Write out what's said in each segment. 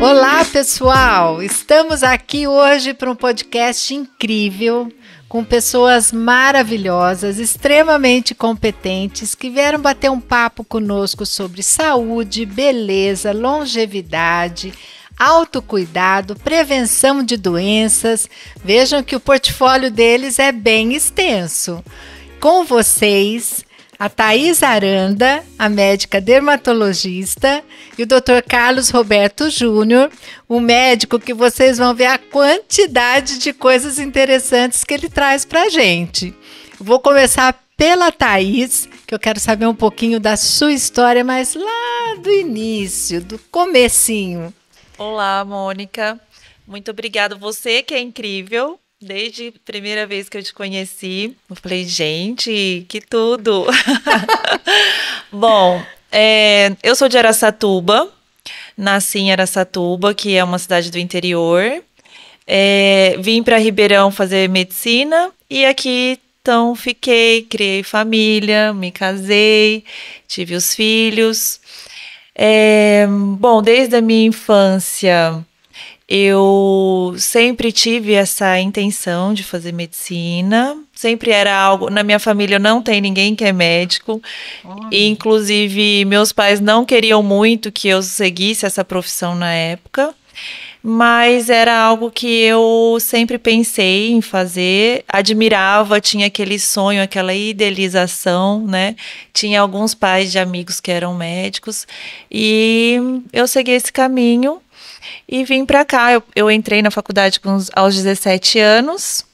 Olá, pessoal! Estamos aqui hoje para um podcast incrível, com pessoas maravilhosas, extremamente competentes, que vieram bater um papo conosco sobre saúde, beleza, longevidade, autocuidado, prevenção de doenças. Vejam que o portfólio deles é bem extenso. Com vocês, a Thaís Aranda, a médica dermatologista, e o Dr. Carlos Roberto Júnior, o médico que vocês vão ver a quantidade de coisas interessantes que ele traz para a gente. Vou começar pela Thaís, que eu quero saber um pouquinho da sua história, mas lá do início, do comecinho. Olá, Mônica. Muito obrigada. Você que é incrível. Desde a primeira vez que eu te conheci, eu falei, gente, que tudo! Bom, eu sou de Araçatuba, nasci em Araçatuba, que é uma cidade do interior. Vim para Ribeirão fazer medicina e aqui, então, fiquei, criei família, me casei, tive os filhos. Bom, desde a minha infância, eu sempre tive essa intenção de fazer medicina, sempre era algo. Na minha família não tem ninguém que é médico, e, inclusive meus pais não queriam muito que eu seguisse essa profissão na época, mas era algo que eu sempre pensei em fazer, admirava, tinha aquele sonho, aquela idealização, né? Tinha alguns pais de amigos que eram médicos, e eu segui esse caminho. E vim para cá, eu entrei na faculdade aos 17 anos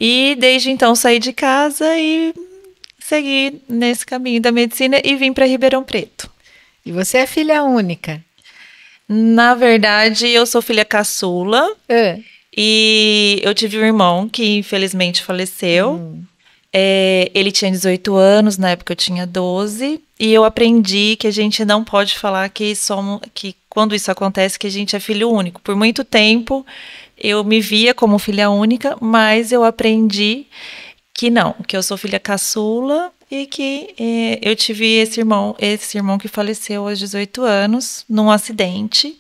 e desde então saí de casa e segui nesse caminho da medicina e vim para Ribeirão Preto. E você é filha única? Na verdade, eu sou filha caçula e eu tive um irmão que infelizmente faleceu. Ele tinha 18 anos, na época eu tinha 12, e eu aprendi que a gente não pode falar que quando isso acontece, que a gente é filho único. Por muito tempo, eu me via como filha única, mas eu aprendi que não, que eu sou filha caçula e que eu tive esse irmão que faleceu aos 18 anos, num acidente.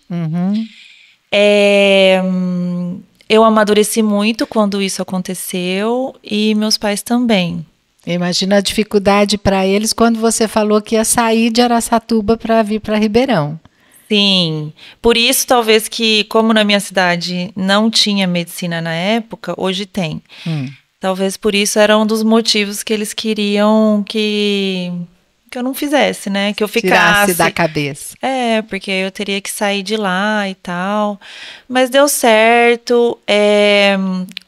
Eu amadureci muito quando isso aconteceu e meus pais também. Imagina a dificuldade para eles quando você falou que ia sair de Araçatuba para vir para Ribeirão. Sim, por isso talvez que, como na minha cidade não tinha medicina na época, hoje tem. Talvez por isso era um dos motivos que eles queriam que eu não fizesse, né? Que eu ficasse. Tirasse da cabeça. Porque eu teria que sair de lá e tal. Mas deu certo.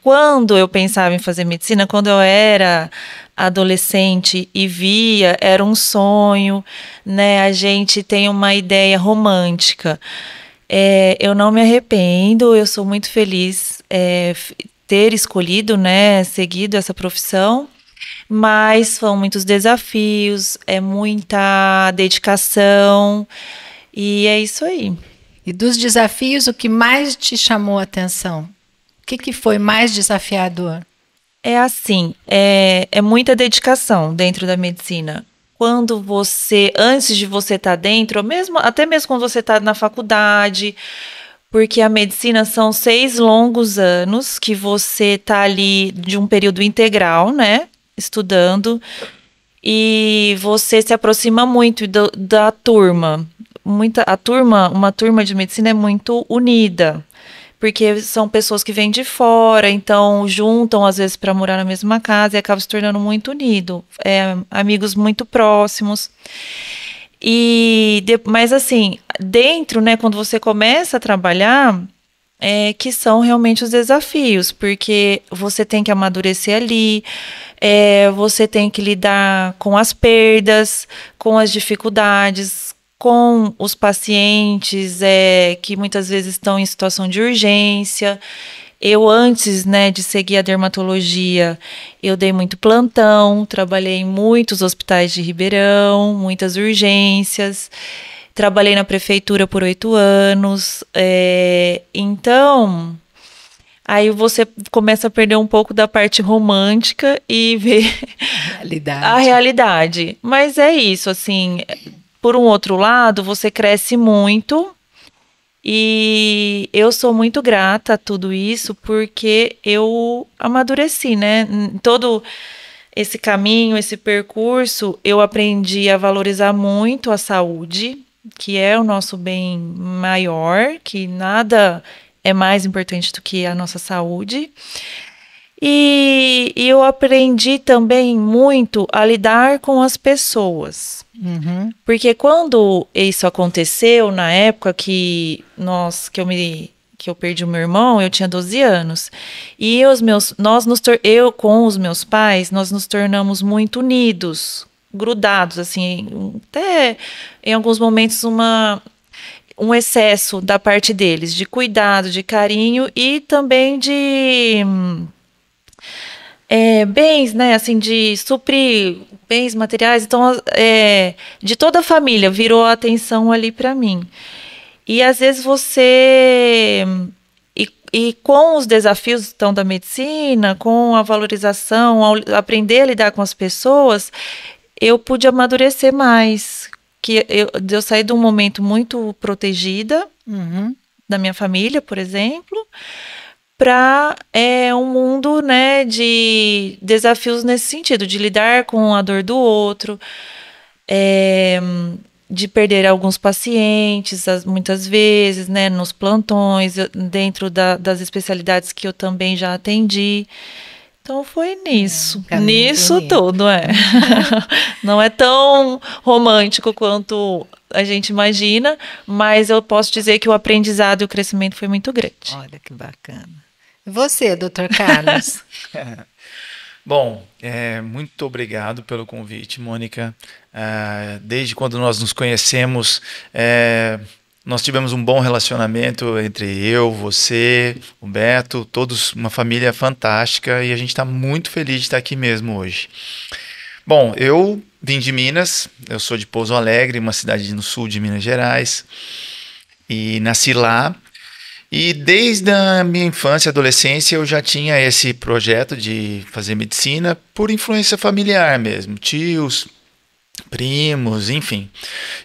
Quando eu pensava em fazer medicina, quando eu era adolescente e via, era um sonho, né? A gente tem uma ideia romântica. Eu não me arrependo, eu sou muito feliz ter escolhido, né? Seguido essa profissão. Mas são muitos desafios, é muita dedicação e é isso aí. E dos desafios, o que mais te chamou a atenção? O que foi mais desafiador? É assim, é muita dedicação dentro da medicina. Quando antes de você estar dentro, até mesmo quando você está na faculdade, porque a medicina são 6 longos anos que você está ali de um período integral, né? Estudando, e você se aproxima muito da turma. Uma turma de medicina é muito unida, porque são pessoas que vêm de fora, então juntam às vezes para morar na mesma casa e acaba se tornando muito unido, amigos muito próximos. Mas assim, dentro, né, quando você começa a trabalhar, que são realmente os desafios, porque você tem que amadurecer ali, você tem que lidar com as perdas, com as dificuldades, com os pacientes que muitas vezes estão em situação de urgência. Eu, antes, né, de seguir a dermatologia, eu dei muito plantão, trabalhei em muitos hospitais de Ribeirão, muitas urgências. Trabalhei na prefeitura por 8 anos, então aí você começa a perder um pouco da parte romântica e ver a realidade. Mas é isso, assim, por um outro lado, você cresce muito E eu sou muito grata a tudo isso porque eu amadureci, né? Em todo esse caminho, esse percurso, eu aprendi a valorizar muito a saúde, que é o nosso bem maior, que nada é mais importante do que a nossa saúde. E eu aprendi também muito a lidar com as pessoas. Porque quando isso aconteceu, na época que eu perdi o meu irmão, eu tinha 12 anos. E eu com os meus pais, nós nos tornamos muito unidos, grudados, assim, até em alguns momentos um excesso da parte deles, de cuidado, de carinho e também de bens, né, assim, de suprir bens materiais. Então, de toda a família virou a atenção ali para mim. E às vezes e com os desafios então, da medicina, com a valorização, ao aprender a lidar com as pessoas, eu pude amadurecer mais. Eu saí de um momento muito protegida da minha família, por exemplo, para um mundo, né, de desafios nesse sentido, de lidar com a dor do outro, de perder alguns pacientes, muitas vezes, né, nos plantões, dentro das especialidades que eu também já atendi. Então foi nisso tudo, Não é tão romântico quanto a gente imagina, mas eu posso dizer que o aprendizado e o crescimento foi muito grande. Olha que bacana. E você, doutor Carlos? Bom, muito obrigado pelo convite, Mônica. Desde quando nós nos conhecemos, nós tivemos um bom relacionamento entre eu, você, o Beto, todos uma família fantástica e a gente está muito feliz de estar aqui mesmo hoje. Bom, eu vim de Minas, eu sou de Pouso Alegre, uma cidade no sul de Minas Gerais, e nasci lá. E desde a minha infância e adolescência eu já tinha esse projeto de fazer medicina por influência familiar mesmo, tios, primos, enfim.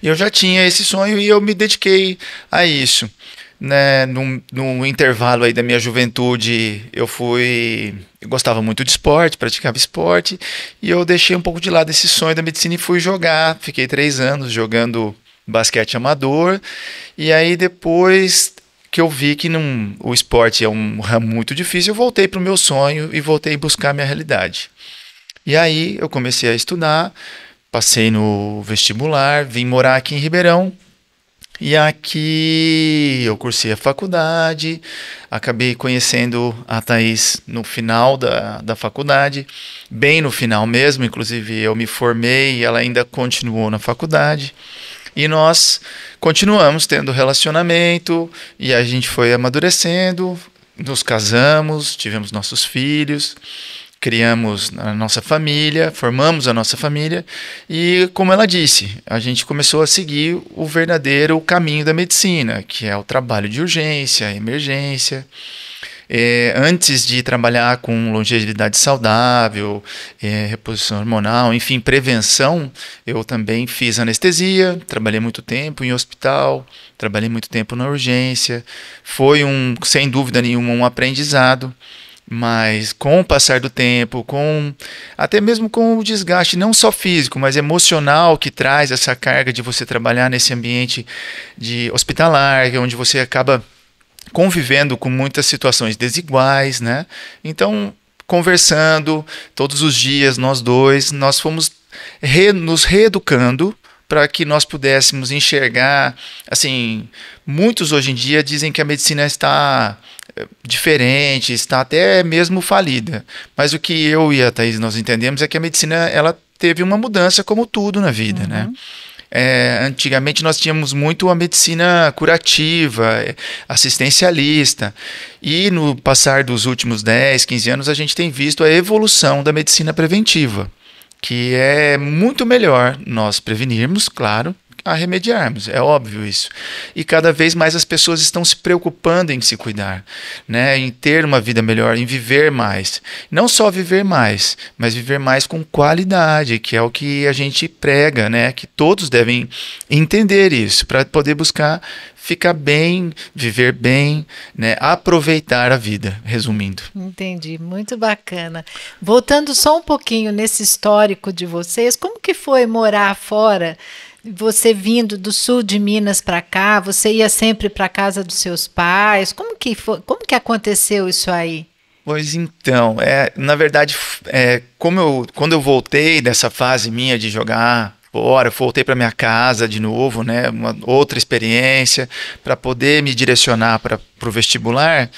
Eu já tinha esse sonho e eu me dediquei a isso. Né? No intervalo aí da minha juventude, eu gostava muito de esporte, praticava esporte, e eu deixei um pouco de lado esse sonho da medicina e fui jogar. Fiquei 3 anos jogando basquete amador, e aí depois que eu vi que o esporte é um ramo muito difícil, eu voltei para o meu sonho e voltei a buscar a minha realidade. E aí eu comecei a estudar, passei no vestibular, vim morar aqui em Ribeirão, e aqui eu cursei a faculdade, acabei conhecendo a Thaís no final da faculdade, bem no final mesmo, inclusive eu me formei e ela ainda continuou na faculdade. E nós continuamos tendo relacionamento e a gente foi amadurecendo, nos casamos, tivemos nossos filhos, criamos a nossa família, formamos a nossa família e, como ela disse, a gente começou a seguir o verdadeiro caminho da medicina, que é o trabalho de urgência, emergência. Antes de trabalhar com longevidade saudável, reposição hormonal, enfim, prevenção, eu também fiz anestesia, trabalhei muito tempo em hospital, trabalhei muito tempo na urgência. Foi sem dúvida nenhuma, um aprendizado, mas com o passar do tempo, até mesmo com o desgaste, não só físico, mas emocional que traz essa carga de você trabalhar nesse ambiente de hospitalar, onde você acaba convivendo com muitas situações desiguais, né? Então, conversando todos os dias, nós fomos nos reeducando para que nós pudéssemos enxergar, assim, muitos hoje em dia dizem que a medicina está diferente, está até mesmo falida, mas o que eu e a Thaís nós entendemos é que a medicina, ela teve uma mudança como tudo na vida, né? Antigamente nós tínhamos muito a medicina curativa, assistencialista, e no passar dos últimos 10, 15 anos a gente tem visto a evolução da medicina preventiva, que é muito melhor nós prevenirmos, claro, a remediarmos, é óbvio isso. E cada vez mais as pessoas estão se preocupando em se cuidar, né? Em ter uma vida melhor, em viver mais. Não só viver mais, mas viver mais com qualidade, que é o que a gente prega, né? Que todos devem entender isso, para poder buscar ficar bem, viver bem, né? Aproveitar a vida, resumindo. Entendi, muito bacana. Voltando só um pouquinho nesse histórico de vocês, como que foi morar fora? Você vindo do sul de Minas para cá, você ia sempre para a casa dos seus pais? Como que foi, como que aconteceu isso aí? Pois então, na verdade, quando eu voltei dessa fase minha de jogar fora, voltei para minha casa de novo, né, uma outra experiência, para poder me direcionar para o vestibular,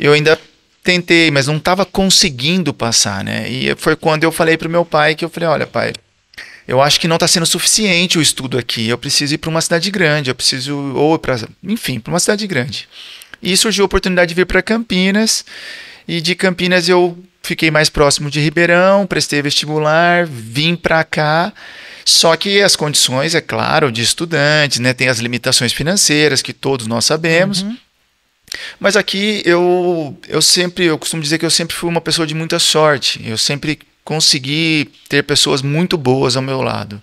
eu ainda tentei, mas não estava conseguindo passar, né, e foi quando eu falei para o meu pai, que eu falei, olha pai, eu acho que não está sendo suficiente o estudo aqui, eu preciso ir para uma cidade grande, eu preciso, ou para uma cidade grande. E surgiu a oportunidade de vir para Campinas, e de Campinas eu fiquei mais próximo de Ribeirão, prestei vestibular, vim para cá. Só que as condições, é claro, de estudantes, né, tem as limitações financeiras que todos nós sabemos. Uhum. Mas aqui eu costumo dizer que eu sempre fui uma pessoa de muita sorte. Eu sempre consegui ter pessoas muito boas ao meu lado.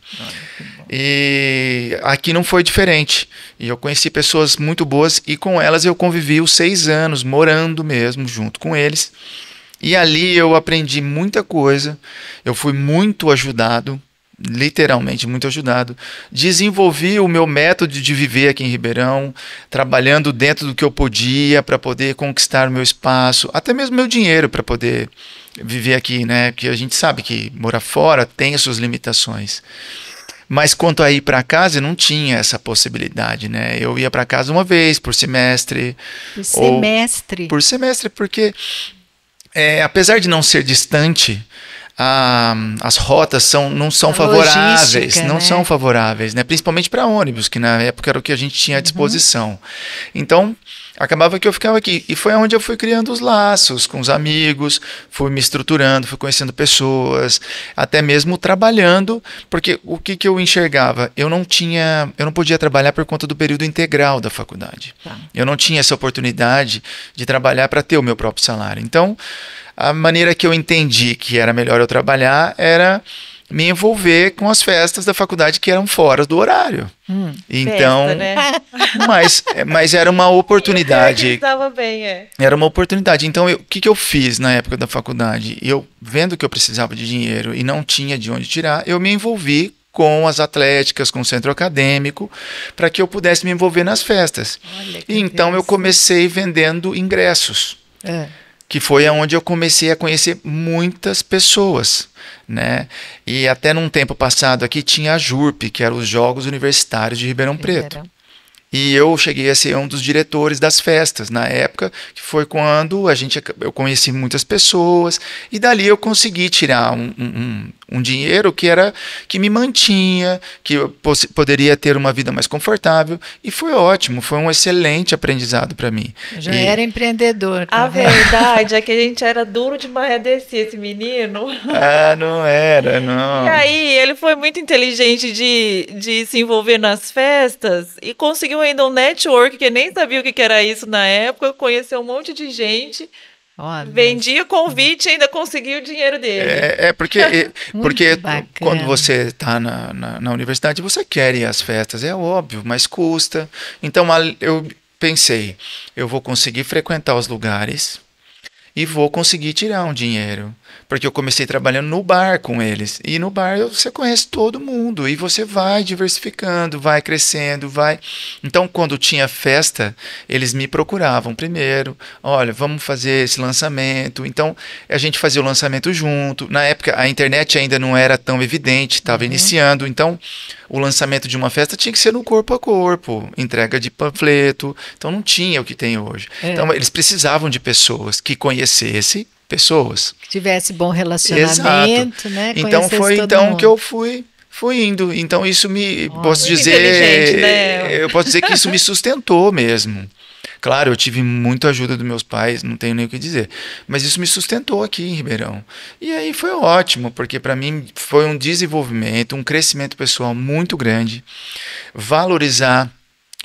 E aqui não foi diferente. E eu conheci pessoas muito boas e com elas eu convivi os 6 anos, morando mesmo junto com eles. E ali eu aprendi muita coisa, eu fui muito ajudado, literalmente muito ajudado. Desenvolvi o meu método de viver aqui em Ribeirão, trabalhando dentro do que eu podia para poder conquistar o meu espaço, até mesmo meu dinheiro para poder viver aqui, né? Porque a gente sabe que morar fora tem as suas limitações. Mas quanto a ir para casa, eu não tinha essa possibilidade, né? Eu ia para casa uma vez por semestre. Por semestre? Por semestre, porque apesar de não ser distante, as rotas não são favoráveis, são favoráveis, né? Principalmente para ônibus, que na época era o que a gente tinha à disposição. Então, acabava que eu ficava aqui. E foi onde eu fui criando os laços com os amigos, fui me estruturando, fui conhecendo pessoas, até mesmo trabalhando, porque o que eu enxergava? Eu não podia trabalhar por conta do período integral da faculdade. Tá. Eu não tinha essa oportunidade de trabalhar para ter o meu próprio salário. Então, a maneira que eu entendi que era melhor eu trabalhar era me envolver com as festas da faculdade que eram fora do horário. Então, festa, né? mas era uma oportunidade. Estava bem, Era uma oportunidade. Então, o que eu fiz na época da faculdade? Eu, vendo que eu precisava de dinheiro e não tinha de onde tirar, eu me envolvi com as atléticas, com o centro acadêmico, para que eu pudesse me envolver nas festas. E então eu comecei vendendo ingressos. Que foi onde eu comecei a conhecer muitas pessoas, né? E até num tempo passado aqui tinha a JURP, que eram os Jogos Universitários de Ribeirão Preto. E eu cheguei a ser um dos diretores das festas na época, que foi quando eu conheci muitas pessoas, e dali eu consegui tirar um dinheiro que me mantinha, que eu poderia ter uma vida mais confortável, e foi ótimo, foi um excelente aprendizado para mim. Já era empreendedor. A verdade é que a gente era duro de marredecer esse menino. Não era, não. E aí ele foi muito inteligente de se envolver nas festas e conseguiu ainda um network, que nem sabia o que era isso na época, conheceu um monte de gente, vendia convite e ainda conseguiu o dinheiro dele. Porque quando você está na universidade, você quer ir às festas, é óbvio, mas custa. Então eu pensei, eu vou conseguir frequentar os lugares e vou conseguir tirar um dinheiro. Porque eu comecei trabalhando no bar com eles. E no bar você conhece todo mundo. E você vai diversificando, vai crescendo, vai... Então, quando tinha festa, eles me procuravam primeiro. Olha, vamos fazer esse lançamento. Então, a gente fazia o lançamento junto. Na época, a internet ainda não era tão evidente, estava iniciando. Então, o lançamento de uma festa tinha que ser no corpo a corpo. Entrega de panfleto. Então, não tinha o que tem hoje. Então, eles precisavam de pessoas que conhecessem pessoas. Que tivesse bom relacionamento, exato, né? Então foi então que eu fui indo. Então isso me posso dizer, né? eu posso dizer que isso me sustentou mesmo. Claro, eu tive muita ajuda dos meus pais, não tenho nem o que dizer, mas isso me sustentou aqui em Ribeirão. E aí foi ótimo, porque para mim foi um desenvolvimento, um crescimento pessoal muito grande, valorizar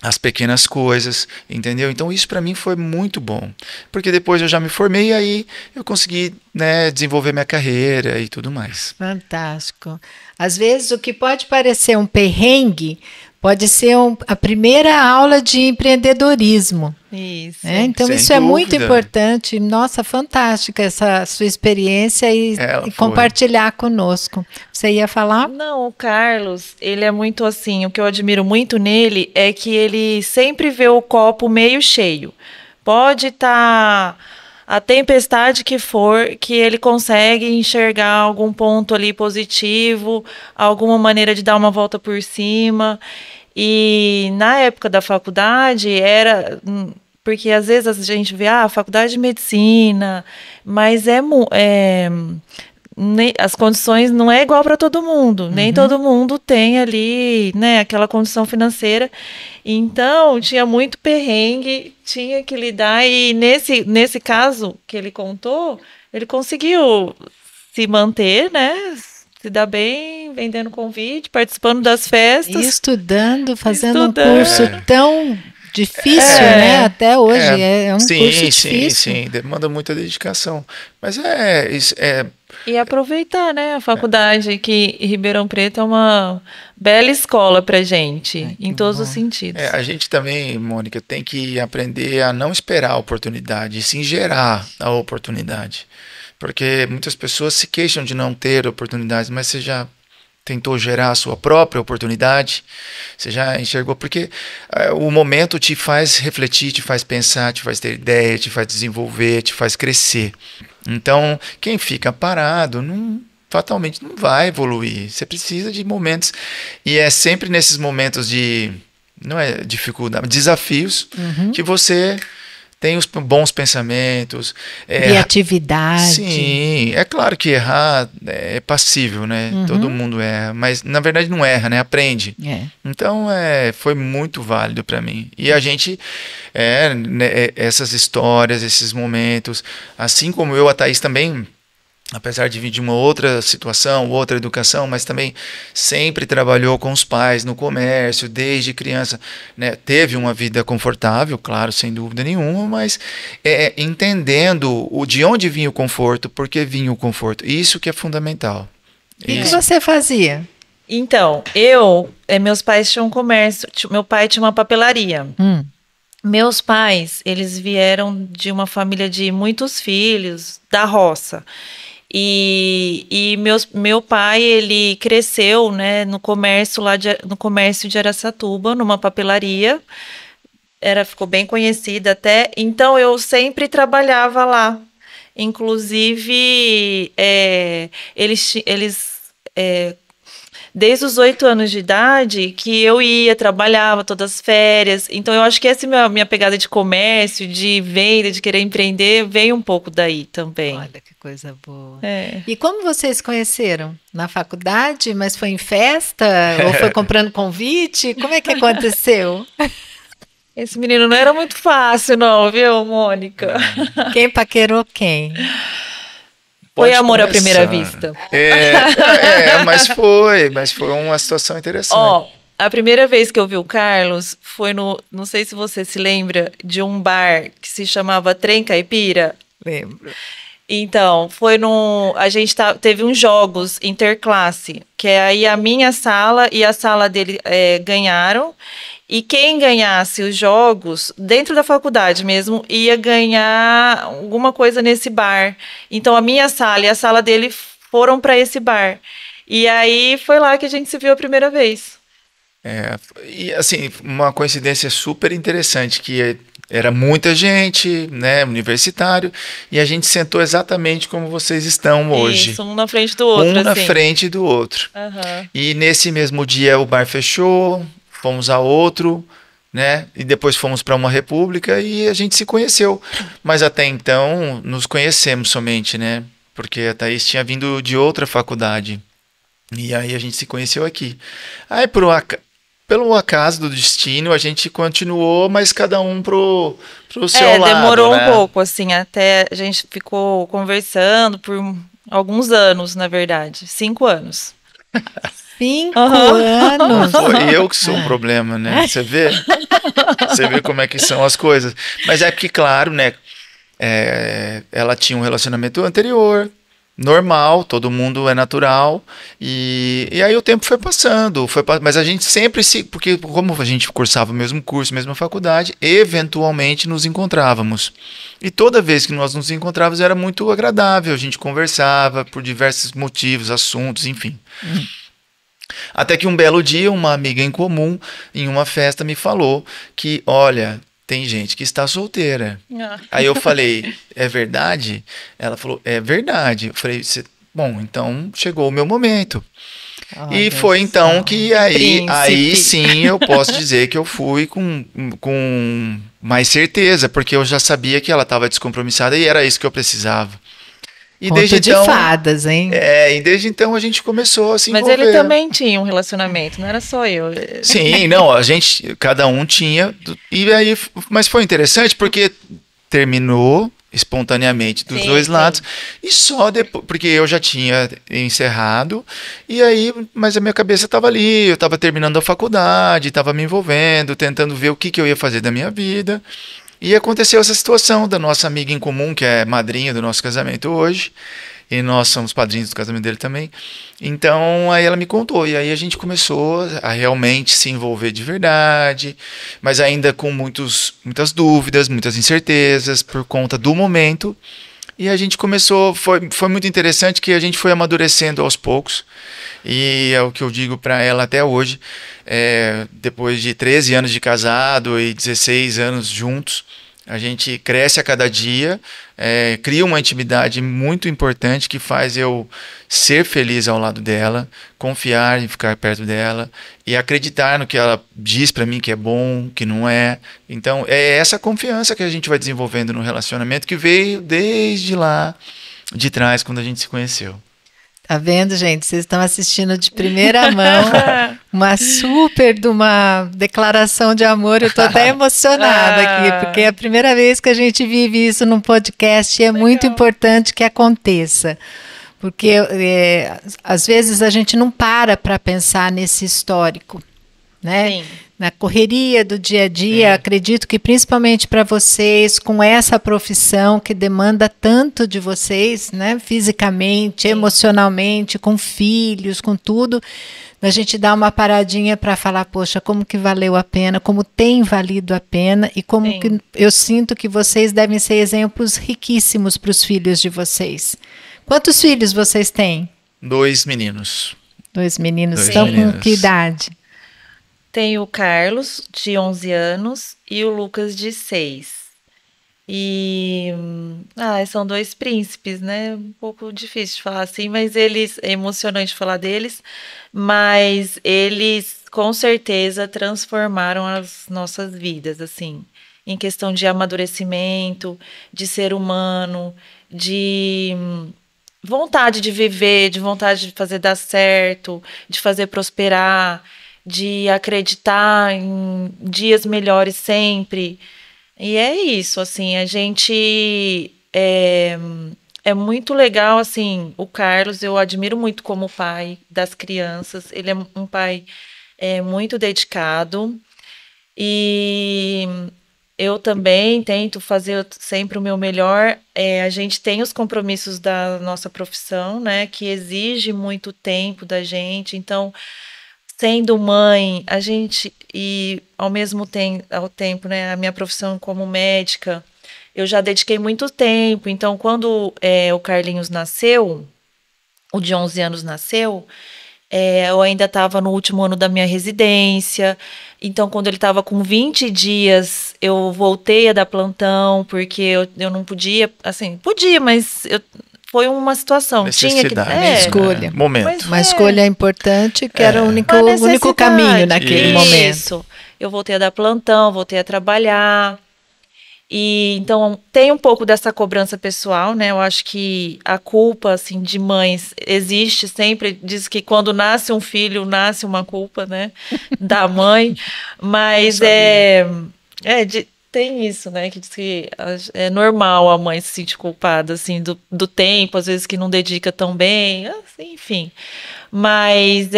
as pequenas coisas, entendeu? Então isso para mim foi muito bom, porque depois eu já me formei e aí eu consegui, né, desenvolver minha carreira e tudo mais. Fantástico. Às vezes o que pode parecer um perrengue pode ser a primeira aula de empreendedorismo. Isso. Né? Então Sem isso é muito dúvida. importante. Nossa, fantástica essa sua experiência e Ela foi. compartilhar conosco. Você ia falar? Não, o Carlos, ele é muito assim, o que eu admiro muito nele é que ele sempre vê o copo meio cheio. Pode estar a tempestade que for, que ele consegue enxergar algum ponto ali positivo, alguma maneira de dar uma volta por cima. E na época da faculdade era... Porque às vezes a gente vê, faculdade de medicina, mas as condições não é igual para todo mundo, nem todo mundo tem ali, né, aquela condição financeira. Então, tinha muito perrengue, tinha que lidar, e nesse caso que ele contou, ele conseguiu se manter, né, se dar bem, vendendo convite, participando das festas. E estudando, fazendo um Estudando. curso tão difícil, né? Até hoje é um sim, curso sim, difícil. sim, demanda muita dedicação. Mas E aproveitar, né, a faculdade, que Ribeirão Preto é uma bela escola pra gente, em todos os sentidos. a gente também, Mônica, tem que aprender a não esperar a oportunidade, e sim gerar a oportunidade. Porque muitas pessoas se queixam de não ter oportunidades, mas você já tentou gerar a sua própria oportunidade, você já enxergou, porque o momento te faz refletir, te faz pensar, te faz ter ideia, te faz desenvolver, te faz crescer. Então, quem fica parado, fatalmente não vai evoluir. Você precisa de momentos, e é sempre nesses momentos de, não é dificuldade, desafios, que você tem os bons pensamentos. Criatividade. Sim, é claro que errar é passível, né? Todo mundo erra, mas na verdade não erra, né? Aprende. Então foi muito válido para mim. E a gente, essas histórias, esses momentos, assim como eu, a Thaís também, apesar de vir de uma outra situação, outra educação, mas também sempre trabalhou com os pais no comércio, desde criança, né? Teve uma vida confortável, claro, sem dúvida nenhuma, mas entendendo de onde vinha o conforto, por que vinha o conforto. Isso que é fundamental. O que você fazia? Então, meus pais tinham um comércio, meu pai tinha uma papelaria. Meus pais, eles vieram de uma família de muitos filhos, da roça. E meu pai, ele cresceu, né, no comércio no comércio de Araçatuba, numa papelaria. Ficou bem conhecida até. Então, eu sempre trabalhava lá. Inclusive, eles desde os 8 anos de idade, que eu trabalhava todas as férias. Então, eu acho que essa minha pegada de comércio, de venda, de querer empreender, veio um pouco daí também. Olha que coisa boa. E como vocês se conheceram? Na faculdade? Mas foi em festa? Ou foi comprando convite? Como é que aconteceu? Esse menino não era muito fácil, não, viu, Mônica? Quem paquerou quem? Foi amor à primeira vista. Mas foi uma situação interessante. A primeira vez que eu vi o Carlos foi não sei se você se lembra, de um bar que se chamava Trem Caipira. Lembro. Então, a gente teve uns jogos interclasse, que aí a minha sala e a sala dele ganharam. E quem ganhasse os jogos, dentro da faculdade mesmo, ia ganhar alguma coisa nesse bar. Então, a minha sala e a sala dele foram para esse bar. E aí, foi lá que a gente se viu a primeira vez. E assim, uma coincidência super interessante, que era muita gente, né, universitário, e a gente sentou exatamente como vocês estão hoje. Isso, um na frente do outro. Na frente do outro. E nesse mesmo dia o bar fechou, fomos a outro, né? E depois fomos para uma república e a gente se conheceu. Mas até então nos conhecemos somente, né? Porque a Thaís tinha vindo de outra faculdade. E aí a gente se conheceu aqui. Aí pelo acaso do destino, a gente continuou, mas cada um pro seu lado, demorou né? um pouco, assim, até a gente ficou conversando por alguns anos, na verdade, 5 anos. 5 Aham. anos. Foi eu que sou o problema, né? Você vê? Você vê como é que são as coisas. Mas é porque, claro, né? Ela tinha um relacionamento anterior, normal, todo mundo é natural, e aí o tempo foi passando, mas a gente sempre porque como a gente cursava o mesmo curso, mesma faculdade, eventualmente nos encontrávamos. E toda vez que nós nos encontrávamos era muito agradável, a gente conversava por diversos motivos, assuntos, enfim. Até que um belo dia, uma amiga em comum, em uma festa, me falou que, olha, tem gente que está solteira. Aí eu falei, é verdade? Ela falou, é verdade. Eu falei, bom, então chegou o meu momento. E foi então que aí sim eu posso dizer que eu fui com mais certeza, porque eu já sabia que ela estava descompromissada e era isso que eu precisava. E Conto desde de então, fadas, hein? e desde então a gente começou a se Mas envolver. ele também tinha um relacionamento, não era só eu. Sim, não, cada um tinha, e aí, mas foi interessante porque terminou espontaneamente dos dois lados, e só depois, porque eu já tinha encerrado, e aí, mas a minha cabeça estava ali, eu estava terminando a faculdade, estava me envolvendo, tentando ver o que eu ia fazer da minha vida. E aconteceu essa situação da nossa amiga em comum, que é madrinha do nosso casamento hoje, e nós somos padrinhos do casamento dele também. Então, aí ela me contou, e aí a gente começou a realmente se envolver de verdade, mas ainda com muitas dúvidas, muitas incertezas por conta do momento. E a gente começou, foi muito interessante que a gente foi amadurecendo aos poucos, e é o que eu digo para ela até hoje, depois de 13 anos de casado e 16 anos juntos, a gente cresce a cada dia, cria uma intimidade muito importante que faz eu ser feliz ao lado dela, confiar em ficar perto dela e acreditar no que ela diz para mim que é bom, que não é. Então, é essa confiança que a gente vai desenvolvendo no relacionamento que veio desde lá de trás, quando a gente se conheceu. Tá vendo, gente? Vocês estão assistindo de primeira mão uma super de uma declaração de amor. Eu tô até emocionada aqui, porque é a primeira vez que a gente vive isso num podcast e é muito importante que aconteça. Porque às vezes a gente não para pensar nesse histórico, né? Sim. Na correria do dia a dia, acredito que principalmente para vocês, com essa profissão que demanda tanto de vocês, né, fisicamente, emocionalmente, com filhos, com tudo, a gente dá uma paradinha para falar, poxa, como que valeu a pena, como tem valido a pena e como que eu sinto que vocês devem ser exemplos riquíssimos para os filhos de vocês. Quantos filhos vocês têm? 2 meninos. 2 meninos. Estão com que idade? Tem o Carlos, de 11 anos, e o Lucas, de 6. E são 2 príncipes, né? Um pouco difícil de falar assim, mas é emocionante falar deles, mas eles com certeza transformaram as nossas vidas, assim, em questão de amadurecimento, de ser humano, de vontade de viver, de vontade de fazer dar certo, de fazer prosperar, de acreditar em dias melhores sempre. E é isso, assim, a gente é muito legal, assim, o Carlos eu admiro muito como pai das crianças, ele é um pai muito dedicado e eu também tento fazer sempre o meu melhor. A gente tem os compromissos da nossa profissão, né, que exige muito tempo da gente, então sendo mãe, a gente, e ao mesmo tempo, né, a minha profissão como médica, eu já dediquei muito tempo. Então, quando o Carlinhos nasceu, o de 11 anos nasceu, eu ainda estava no último ano da minha residência. Então, quando ele estava com 20 dias, eu voltei a dar plantão, porque eu não podia, assim, podia, mas foi uma situação. Tinha que escolha. Momento. Uma escolha importante, que era o único caminho naquele momento. Eu voltei a dar plantão, voltei a trabalhar. E então tem um pouco dessa cobrança pessoal, né? Eu acho que a culpa assim de mães existe sempre. Diz que quando nasce um filho, nasce uma culpa, né? Da mãe. Mas tem isso, né? Que diz que é normal a mãe se sentir culpada, assim, do tempo, às vezes que não dedica tão bem, assim, enfim. Mas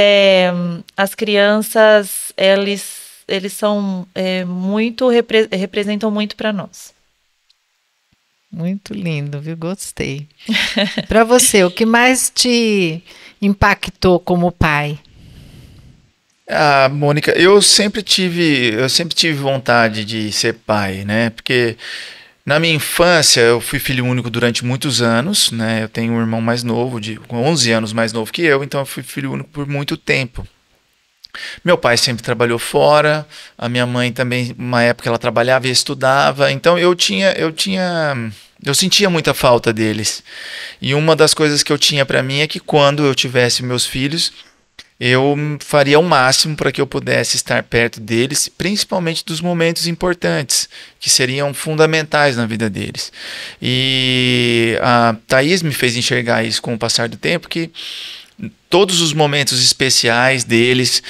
as crianças, eles são representam muito para nós. Muito lindo, viu? Gostei. Para você, o que mais te impactou como pai? Ah, Mônica, eu sempre tive vontade de ser pai, né? Porque na minha infância eu fui filho único durante muitos anos, né? Eu tenho um irmão mais novo, com 11 anos mais novo que eu, então eu fui filho único por muito tempo. Meu pai sempre trabalhou fora, a minha mãe também, uma época ela trabalhava e estudava, então eu sentia muita falta deles. E uma das coisas que eu tinha para mim é que quando eu tivesse meus filhos, eu faria o máximo para que eu pudesse estar perto deles, principalmente dos momentos importantes, que seriam fundamentais na vida deles. E a Thaís me fez enxergar isso com o passar do tempo, que todos os momentos especiais deles,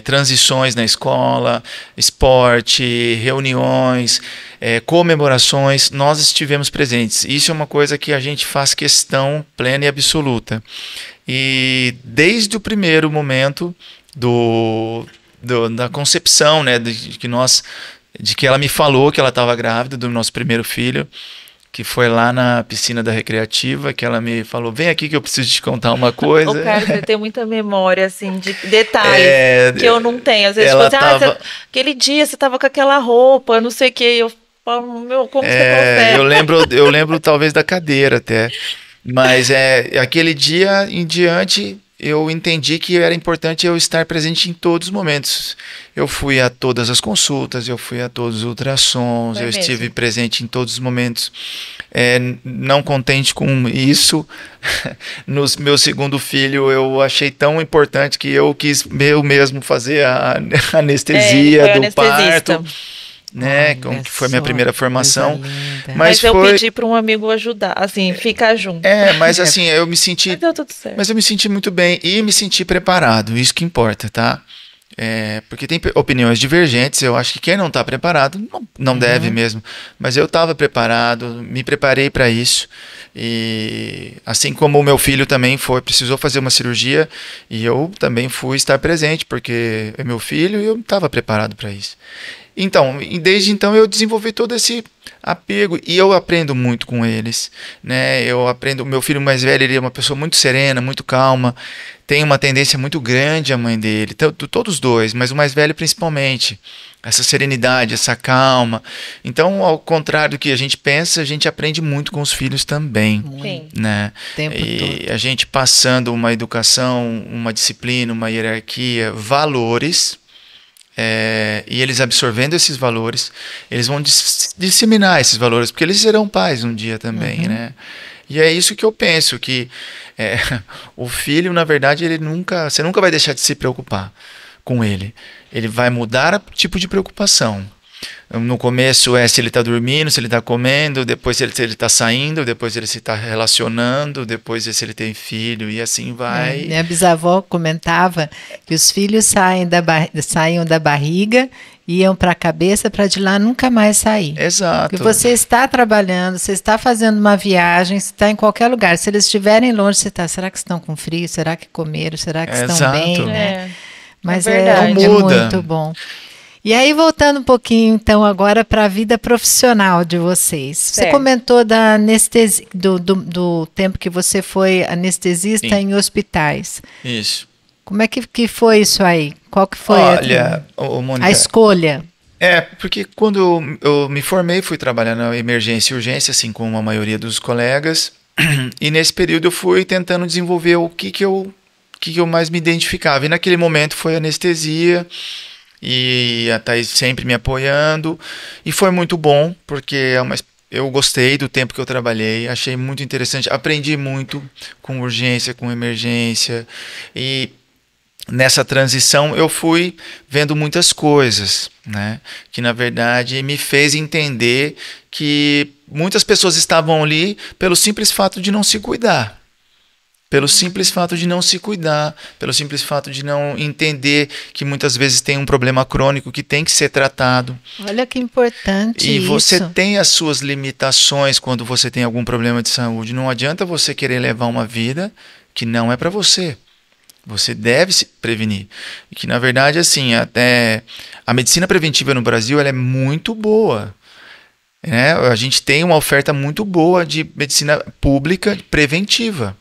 transições na escola, esporte, reuniões, comemorações, nós estivemos presentes. Isso é uma coisa que a gente faz questão plena e absoluta. E desde o primeiro momento da concepção, né, de que ela me falou que ela estava grávida do nosso primeiro filho, que foi lá na piscina da recreativa, que ela me falou, vem aqui que eu preciso te contar uma coisa. O cara, você tem muita memória, assim, de detalhes que eu não tenho. Às vezes, ela tipo, aquele dia você tava com aquela roupa, não sei o que, eu falo, meu, como você consegue? Eu lembro talvez da cadeira até, mas aquele dia em diante eu entendi que era importante eu estar presente em todos os momentos. Eu fui a todas as consultas, eu fui a todos os ultrassons, eu estive presente em todos os momentos. Não contente com isso, no meu segundo filho eu achei tão importante que eu quis eu mesmo fazer a anestesia do parto. Né, que foi a minha primeira formação. Mas eu pedi para um amigo ajudar, assim, ficar junto. Mas assim, eu me senti. Mas deu tudo certo. Mas eu me senti muito bem e me senti preparado, isso que importa, tá? Porque tem opiniões divergentes, eu acho que quem não está preparado não deve mesmo. Mas eu estava preparado, me preparei para isso. E assim como o meu filho também precisou fazer uma cirurgia, e eu também fui estar presente, porque é meu filho e eu estava preparado para isso. Então, desde então eu desenvolvi todo esse apego e eu aprendo muito com eles, né? Eu aprendo, meu filho mais velho, ele é uma pessoa muito serena, muito calma, tem uma tendência muito grande a mãe dele, todos os dois, mas o mais velho principalmente, essa serenidade, essa calma. Então, ao contrário do que a gente pensa, a gente aprende muito com os filhos também, né? E a gente passando uma educação, uma disciplina, uma hierarquia, valores. E eles absorvendo esses valores, eles vão disseminar esses valores, porque eles serão pais um dia também, né? E é isso que eu penso, que o filho, na verdade, você nunca vai deixar de se preocupar com ele. Ele vai mudar o tipo de preocupação. No começo se ele está dormindo, se ele está comendo, depois se ele está saindo, depois se ele se está relacionando, depois se ele tem filho, e assim vai. Minha bisavó comentava que os filhos saíam da barriga, iam para a cabeça para de lá nunca mais sair. Exato. Porque você está trabalhando, você está fazendo uma viagem, você está em qualquer lugar. Se eles estiverem longe, você está, será que estão com frio? Será que comeram? Será que estão bem? Né? Mas é muito bom. E aí, voltando um pouquinho, então, agora para a vida profissional de vocês. Você comentou da anestesia, do tempo que você foi anestesista em hospitais. Isso. Como é que foi isso aí? Qual que foi Mônica, a escolha? Porque quando eu me formei, fui trabalhar na emergência e urgência, assim como a maioria dos colegas, e nesse período eu fui tentando desenvolver o que eu mais me identificava. E naquele momento foi anestesia, e a Thaís sempre me apoiando, e foi muito bom, porque eu gostei do tempo que eu trabalhei, achei muito interessante, aprendi muito com urgência, com emergência, e nessa transição eu fui vendo muitas coisas, né? Que na verdade me fez entender que muitas pessoas estavam ali pelo simples fato de não se cuidar. Pelo simples fato de não se cuidar, pelo simples fato de não entender que muitas vezes tem um problema crônico que tem que ser tratado. Olha que importante E isso. você tem as suas limitações quando você tem algum problema de saúde. Não adianta você querer levar uma vida que não é para você. Você deve se prevenir. E que, na verdade, assim, até a medicina preventiva no Brasil ela é muito boa. Né? A gente tem uma oferta muito boa de medicina pública preventiva.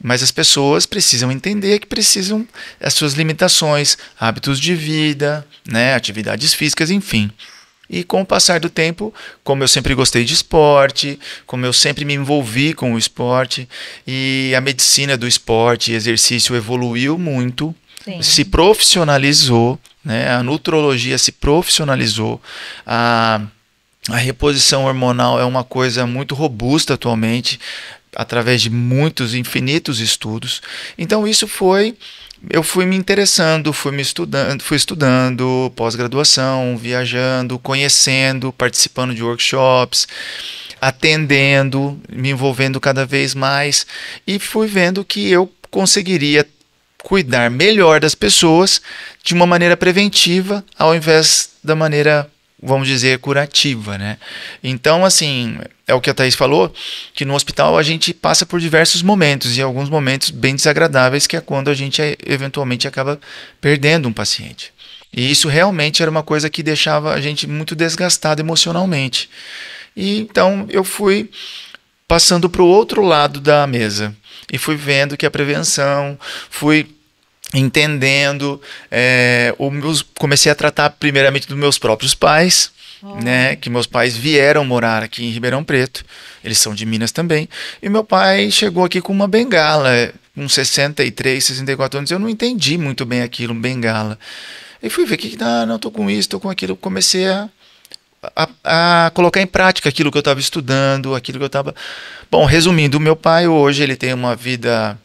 Mas as pessoas precisam entender que precisam as suas limitações, hábitos de vida, né, atividades físicas, enfim. E com o passar do tempo, como eu sempre gostei de esporte, como eu sempre me envolvi com o esporte, e a medicina do esporte e exercício evoluiu muito, Sim. se profissionalizou, né, a nutrologia se profissionalizou, a reposição hormonal é uma coisa muito robusta atualmente, através de muitos, infinitos estudos. Então eu fui me interessando, fui estudando pós-graduação, viajando, conhecendo, participando de workshops, atendendo, me envolvendo cada vez mais e fui vendo que eu conseguiria cuidar melhor das pessoas de uma maneira preventiva ao invés da maneira, vamos dizer, curativa, né? Então, assim, é o que a Thaís falou, que no hospital a gente passa por diversos momentos, e alguns momentos bem desagradáveis, que é quando a gente eventualmente acaba perdendo um paciente. E isso realmente era uma coisa que deixava a gente muito desgastado emocionalmente. E então eu fui passando para o outro lado da mesa, e fui vendo que a prevenção, fui entendendo, comecei a tratar primeiramente dos meus próprios pais, né, que meus pais vieram morar aqui em Ribeirão Preto, eles são de Minas também, e meu pai chegou aqui com uma bengala, com 63, 64 anos, eu não entendi muito bem aquilo, bengala, e fui ver que, não, estou com isso, estou com aquilo, comecei a colocar em prática aquilo que eu estava estudando, aquilo que eu estava... Bom, resumindo, o meu pai hoje ele tem uma vida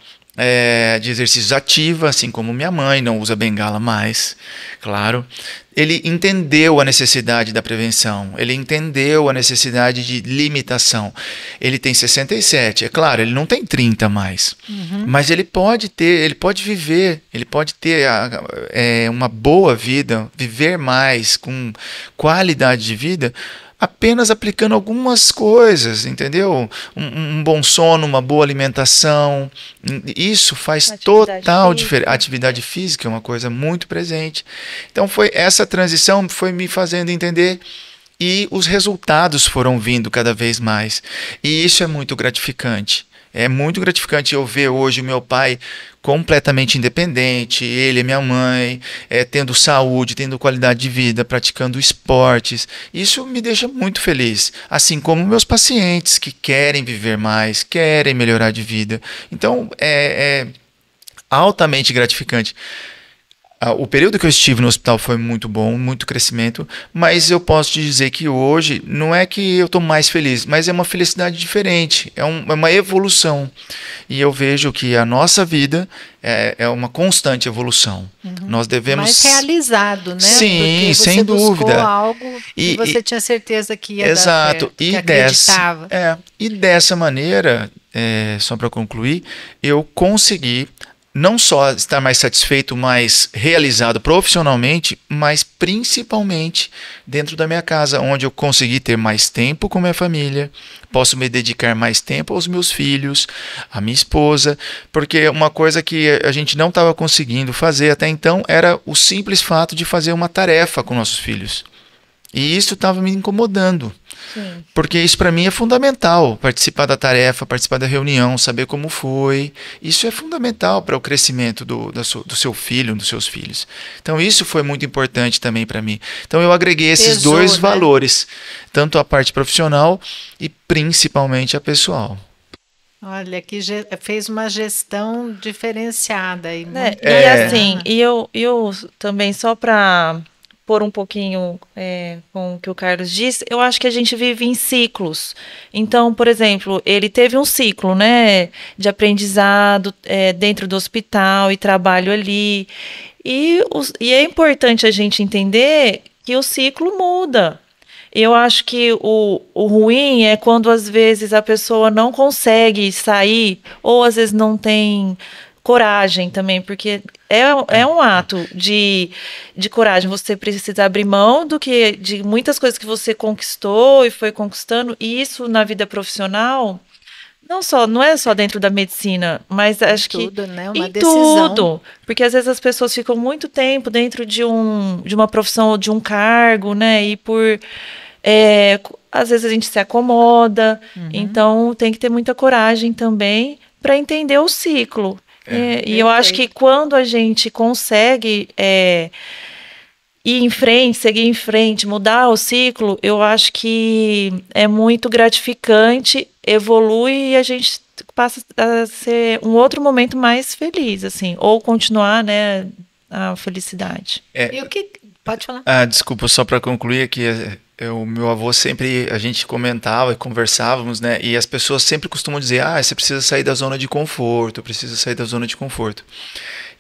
de exercícios ativa, assim como minha mãe, não usa bengala mais, claro. Ele entendeu a necessidade da prevenção, ele entendeu a necessidade de limitação. Ele tem 67, é claro, ele não tem 30 mais, mas ele pode viver, ele pode ter uma boa vida, viver mais, com qualidade de vida, apenas aplicando algumas coisas, entendeu? Um bom sono, uma boa alimentação, isso faz total diferença. Atividade física é uma coisa muito presente. Então essa transição foi me fazendo entender e os resultados foram vindo cada vez mais. E isso é muito gratificante. É muito gratificante eu ver hoje o meu pai completamente independente, ele e minha mãe, tendo saúde, tendo qualidade de vida, praticando esportes. Isso me deixa muito feliz. Assim como meus pacientes que querem viver mais, querem melhorar de vida. Então, é altamente gratificante. O período que eu estive no hospital foi muito bom, muito crescimento, mas eu posso te dizer que hoje não é que eu estou mais feliz, mas é uma felicidade diferente, é uma evolução. E eu vejo que a nossa vida é uma constante evolução. Nós devemos... Mais realizado, né? Sim, porque você sem buscou dúvida. Algo que você tinha certeza que ia dar certo, que acreditava. E dessa maneira, só para concluir, eu consegui não só estar mais satisfeito, mais realizado profissionalmente, mas principalmente dentro da minha casa, onde eu consegui ter mais tempo com minha família, posso me dedicar mais tempo aos meus filhos, à minha esposa, porque uma coisa que a gente não estava conseguindo fazer até então era o simples fato de fazer uma tarefa com nossos filhos. E isso estava me incomodando. Sim. Porque isso para mim é fundamental, participar da tarefa, participar da reunião, saber como foi, isso é fundamental para o crescimento do seu filho, dos seus filhos. Então isso foi muito importante também para mim. Então eu agreguei esses dois valores, tanto a parte profissional e principalmente a pessoal. Olha, que fez uma gestão diferenciada. E assim, eu também só para por um pouquinho com o que o Carlos disse, eu acho que a gente vive em ciclos. Então, por exemplo, ele teve um ciclo, né, de aprendizado dentro do hospital e trabalho ali. E é importante a gente entender que o ciclo muda. Eu acho que o ruim é quando, às vezes, a pessoa não consegue sair, ou às vezes não tem coragem também, porque é um ato de coragem. Você precisa abrir mão de muitas coisas que você conquistou e foi conquistando, e isso na vida profissional, não é só dentro da medicina, mas acho que tudo, né? Uma em decisão. tudo. Porque às vezes as pessoas ficam muito tempo dentro de uma profissão ou de um cargo, né? E às vezes a gente se acomoda, então tem que ter muita coragem também para entender o ciclo. E eu acho que quando a gente consegue ir em frente, seguir em frente, mudar o ciclo, eu acho que é muito gratificante, evolui e a gente passa a ser um outro momento mais feliz, assim, ou continuar, né, a felicidade. E o que... Pode falar. Desculpa, só para concluir aqui, o meu avô sempre, a gente comentava e conversávamos, né? E as pessoas sempre costumam dizer, você precisa sair da zona de conforto, precisa sair da zona de conforto.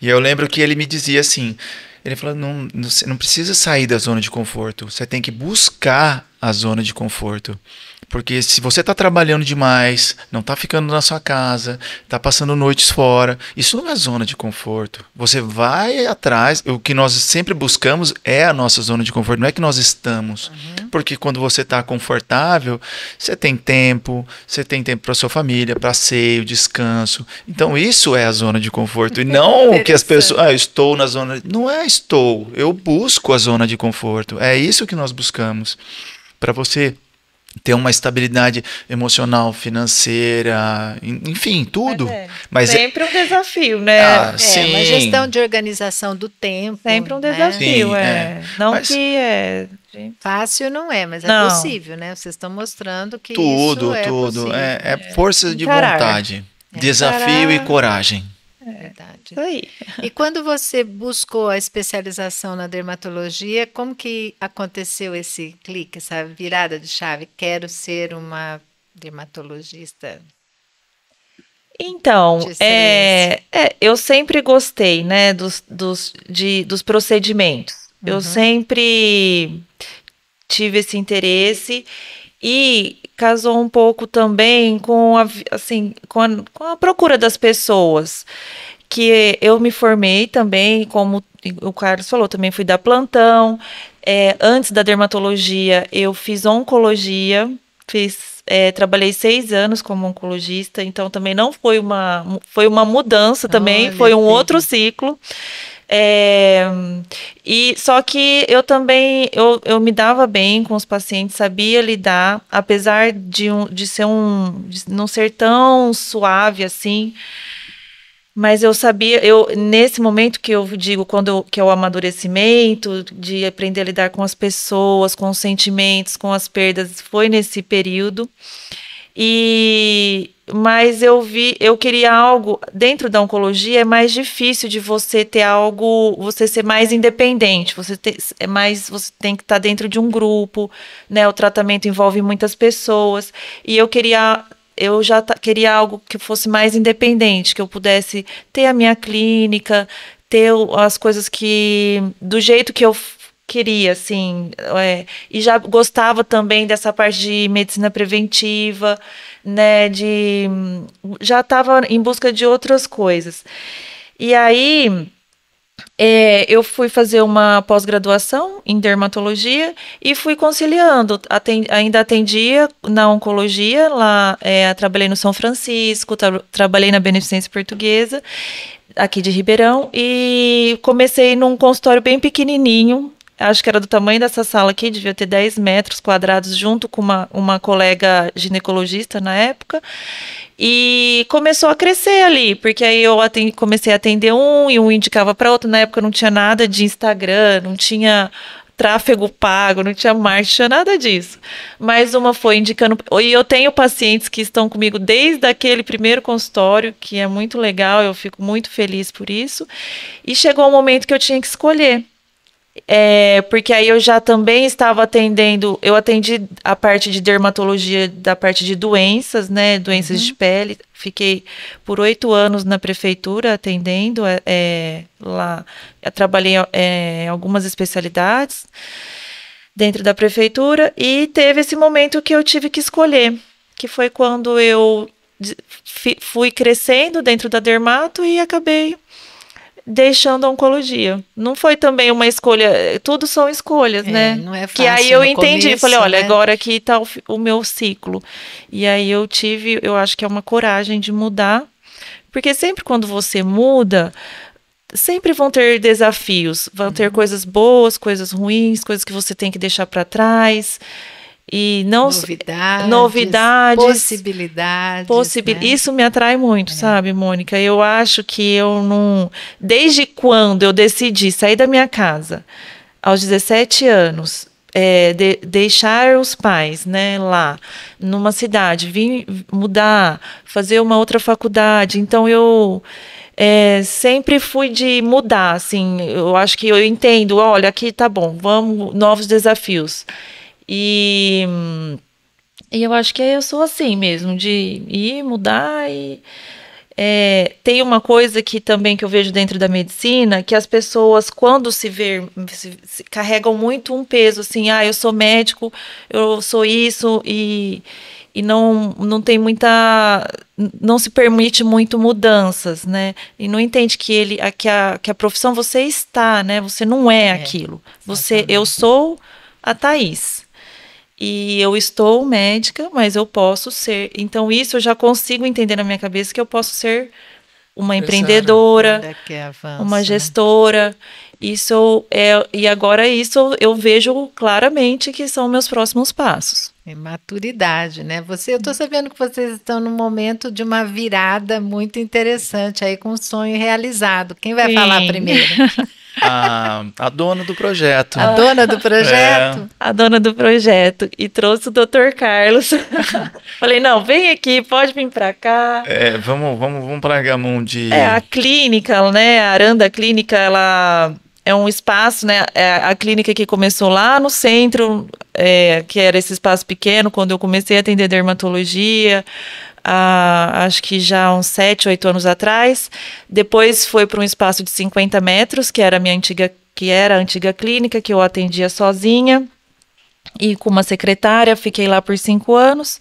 E eu lembro que ele me dizia assim, ele falou, você não precisa sair da zona de conforto, você tem que buscar a zona de conforto. Porque se você está trabalhando demais, não está ficando na sua casa, está passando noites fora, isso não é zona de conforto. Você vai atrás, o que nós sempre buscamos é a nossa zona de conforto, não é que nós estamos. Porque quando você está confortável, você tem tempo para sua família, para passeio, descanso. Então isso é a zona de conforto. E não o que as pessoas, eu estou na zona... Não é estou, eu busco a zona de conforto. É isso que nós buscamos. Para você ter uma estabilidade emocional, financeira, enfim, tudo. Mas sempre um desafio, né? Sim. Uma gestão de organização do tempo. Sempre um desafio, né? Sim, não mas que fácil não é, mas não. É possível, né? Vocês estão mostrando que tudo, isso é possível. É força de vontade, desafio e coragem. Verdade. Isso aí. E quando você buscou a especialização na dermatologia, como que aconteceu esse clique, essa virada de chave? Quero ser uma dermatologista. Então, eu sempre gostei, né, dos procedimentos. Eu sempre tive esse interesse e casou um pouco também com a procura das pessoas, que eu me formei também, como o Carlos falou, também fui dar plantão. Antes da dermatologia, eu fiz oncologia, trabalhei 6 anos como oncologista, então também não foi foi uma mudança também, foi um outro ciclo. E só que eu também eu me dava bem com os pacientes, sabia lidar, apesar de não ser tão suave assim, mas eu sabia, nesse momento que eu digo, que é o amadurecimento, de aprender a lidar com as pessoas, com os sentimentos, com as perdas, foi nesse período. Mas eu queria algo, dentro da oncologia é mais difícil de você ter algo, você ser mais independente, você tem que estar dentro de um grupo, né? O tratamento envolve muitas pessoas, e eu já queria algo que fosse mais independente, que eu pudesse ter a minha clínica, ter as coisas do jeito que eu queria, assim, e já gostava também dessa parte de medicina preventiva, né, já estava em busca de outras coisas. E aí, eu fui fazer uma pós-graduação em dermatologia e fui conciliando, ainda atendia na oncologia, lá trabalhei no São Francisco, trabalhei na Beneficência Portuguesa, aqui de Ribeirão, e comecei num consultório bem pequenininho, acho que era do tamanho dessa sala aqui, devia ter 10 metros quadrados, junto com uma colega ginecologista na época. E começou a crescer ali, porque aí eu comecei a atender e um indicava para outro. Na época não tinha nada de Instagram, não tinha tráfego pago, não tinha marketing, não tinha nada disso. Mas uma foi indicando. E eu tenho pacientes que estão comigo desde aquele primeiro consultório, que é muito legal, eu fico muito feliz por isso. E chegou um momento que eu tinha que escolher. Porque aí eu já também estava atendendo, eu atendi a parte de dermatologia, da parte de doenças, né, doenças de pele. Fiquei por 8 anos na prefeitura atendendo lá. Eu trabalhei em algumas especialidades dentro da prefeitura e teve esse momento que eu tive que escolher, que foi quando eu fui crescendo dentro da dermato e acabei deixando a oncologia. Não foi também uma escolha, tudo são escolhas, né? Não é fácil. Que aí eu entendi, começo, falei, olha, né? agora aqui tá o meu ciclo. E aí eu acho que é uma coragem de mudar, porque sempre quando você muda, sempre vão ter desafios, vão ter coisas boas, coisas ruins, coisas que você tem que deixar para trás. E não novidades, possibilidades. Né? Isso me atrai muito, sabe, Mônica? Eu acho que eu não. Desde quando eu decidi sair da minha casa, aos 17 anos, deixar os pais, né, lá, numa cidade, vir mudar, fazer uma outra faculdade. Então eu sempre fui de mudar, assim. Eu acho que eu entendo, olha, aqui tá bom, vamos, novos desafios. E eu acho que eu sou assim mesmo, de ir, mudar e... tem uma coisa que também que eu vejo dentro da medicina, que as pessoas, quando se carregam muito um peso, assim, eu sou médico, eu sou isso, e não tem muita... não se permite muito mudanças, né? E não entende que a profissão você está, né? Você não é aquilo. Eu sou a Thaís. E eu estou médica, mas eu posso ser. Então, isso eu já consigo entender na minha cabeça que eu posso ser uma empreendedora, uma gestora. Isso e agora isso eu vejo claramente que são meus próximos passos. Maturidade, né? Eu estou sabendo que vocês estão num momento de uma virada muito interessante aí com um sonho realizado. Quem vai falar primeiro? A dona do projeto. A dona do projeto? A dona do projeto. E trouxe o Dr. Carlos. Falei, não, vem aqui, pode vir para cá. Vamos para Agamundi. A clínica, né? A Aranda Clínica, ela é um espaço, né? A clínica que começou lá no centro, que era esse espaço pequeno, quando eu comecei a atender dermatologia. Acho que já uns 7, 8 anos atrás. Depois foi para um espaço de 50 metros, que era a antiga clínica, que eu atendia sozinha e com uma secretária. Fiquei lá por 5 anos.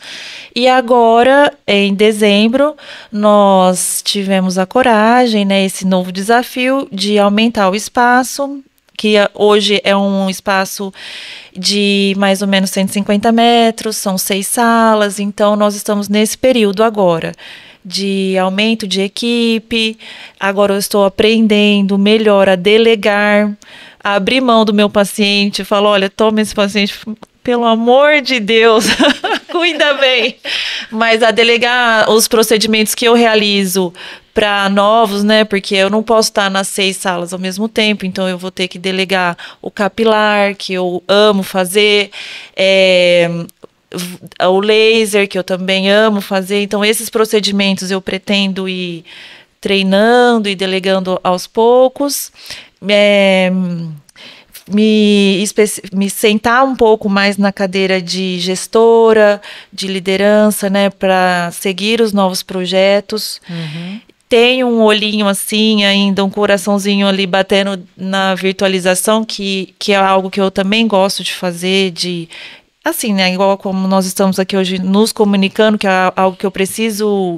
E agora, em dezembro, nós tivemos a coragem, né, esse novo desafio de aumentar o espaço, que hoje é um espaço de mais ou menos 150 metros, são 6 salas, então nós estamos nesse período agora de aumento de equipe. Agora eu estou aprendendo melhor a delegar, a abrir mão do meu paciente, falo, olha, toma esse paciente, pelo amor de Deus, cuida bem. Mas a delegar os procedimentos que eu realizo para novos, né? Porque eu não posso estar nas 6 salas ao mesmo tempo, então eu vou ter que delegar o capilar, que eu amo fazer, o laser, que eu também amo fazer. Então, esses procedimentos eu pretendo ir treinando e delegando aos poucos. Me sentar um pouco mais na cadeira de gestora, de liderança, né, para seguir os novos projetos. Tenho um olhinho assim ainda, um coraçãozinho ali batendo na virtualização, que é algo que eu também gosto de fazer, assim, né, igual como nós estamos aqui hoje nos comunicando, que é algo que eu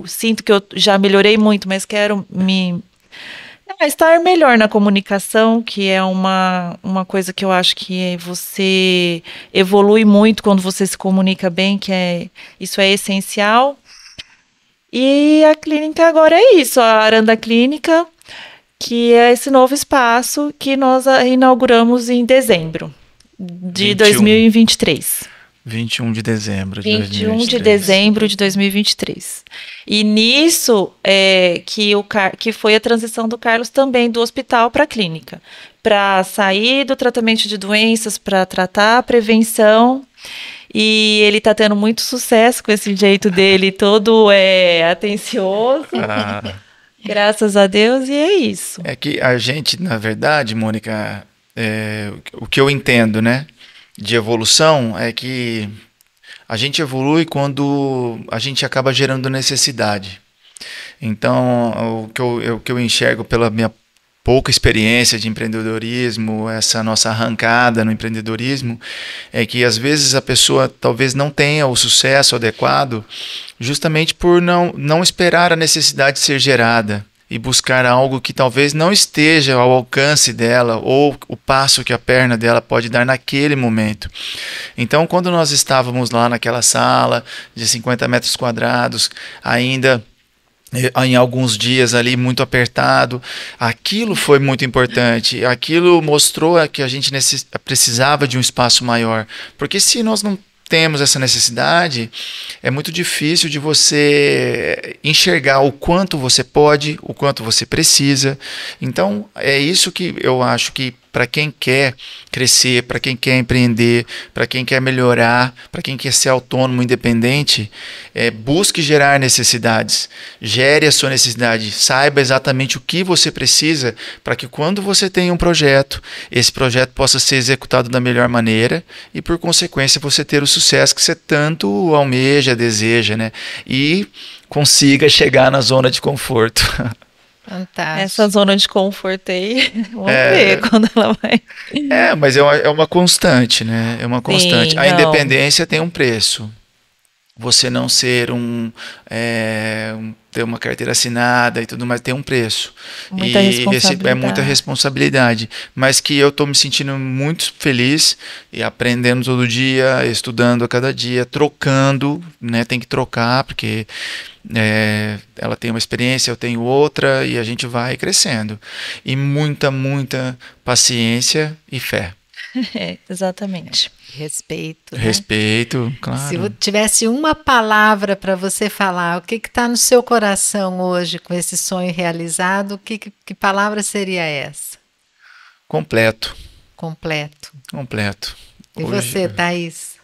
sinto que eu já melhorei muito, mas quero estar melhor na comunicação, que é uma coisa que eu acho que você evolui muito quando você se comunica bem, isso é essencial. E a clínica agora é isso, a Aranda Clínica, que é esse novo espaço que nós inauguramos em dezembro de 2023. 21 de dezembro de 21 2023. de dezembro de 2023. E nisso que foi a transição do Carlos também do hospital para a clínica, para sair do tratamento de doenças, para tratar a prevenção. E ele está tendo muito sucesso com esse jeito dele, todo atencioso. Graças a Deus, e é isso. É que a gente, na verdade, Mônica, o que eu entendo, né, de evolução é que a gente evolui quando a gente acaba gerando necessidade. Então, o que eu enxergo pela minha pouca experiência de empreendedorismo, essa nossa arrancada no empreendedorismo, é que às vezes a pessoa talvez não tenha o sucesso adequado justamente por não esperar a necessidade ser gerada e buscar algo que talvez não esteja ao alcance dela ou o passo que a perna dela pode dar naquele momento. Então, quando nós estávamos lá naquela sala de 50 metros quadrados, ainda em alguns dias ali muito apertado, aquilo foi muito importante, aquilo mostrou que a gente precisava de um espaço maior, porque se nós não temos essa necessidade, é muito difícil de você enxergar o quanto você pode, o quanto você precisa. Então, é isso que eu acho que para quem quer crescer, para quem quer empreender, para quem quer melhorar, para quem quer ser autônomo, independente, busque gerar necessidades, gere a sua necessidade, saiba exatamente o que você precisa para que quando você tenha um projeto, esse projeto possa ser executado da melhor maneira e, por consequência, você ter o sucesso que você tanto almeja, deseja, né? E consiga chegar na zona de conforto. Fantástico. Essa zona de conforto aí, vamos ver quando ela vai. Mas é uma constante, né? É uma constante. Sim, a independência tem um preço. Você não ser ter uma carteira assinada e tudo mais tem um preço. Muita responsabilidade. É muita responsabilidade. Mas que eu estou me sentindo muito feliz e aprendendo todo dia, estudando a cada dia, trocando, né? Tem que trocar, porque ela tem uma experiência, eu tenho outra, e a gente vai crescendo. E muita, muita paciência e fé. Exatamente. Respeito. Né? Respeito, claro. Se tivesse uma palavra para você falar, o que está no seu coração hoje com esse sonho realizado, que palavra seria essa? Completo. Completo. Completo. E hoje... você, Thaís?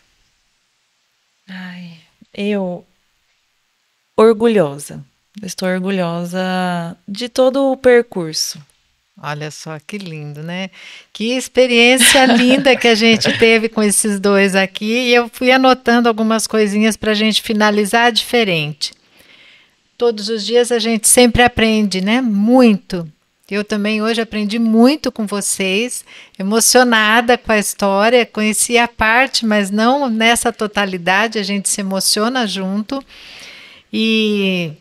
Eu orgulhosa. Estou orgulhosa de todo o percurso. Olha só que lindo, né? Que experiência linda que a gente teve com esses dois aqui. E eu fui anotando algumas coisinhas para a gente finalizar diferente. Todos os dias a gente sempre aprende, né? Muito. Eu também hoje aprendi muito com vocês, emocionada com a história, conheci a parte, mas não nessa totalidade, a gente se emociona junto. E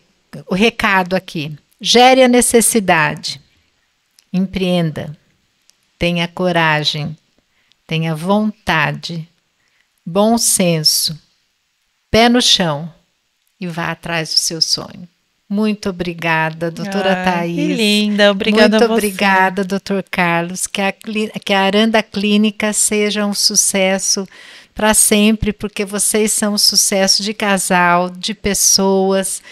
o recado aqui, gere a necessidade, empreenda, tenha coragem, tenha vontade, bom senso, pé no chão e vá atrás do seu sonho. Muito obrigada, doutora Thaís. Que linda, obrigada a você. Muito obrigada, doutor Carlos. Que a Aranda Clínica seja um sucesso para sempre, porque vocês são um sucesso de casal, de pessoas.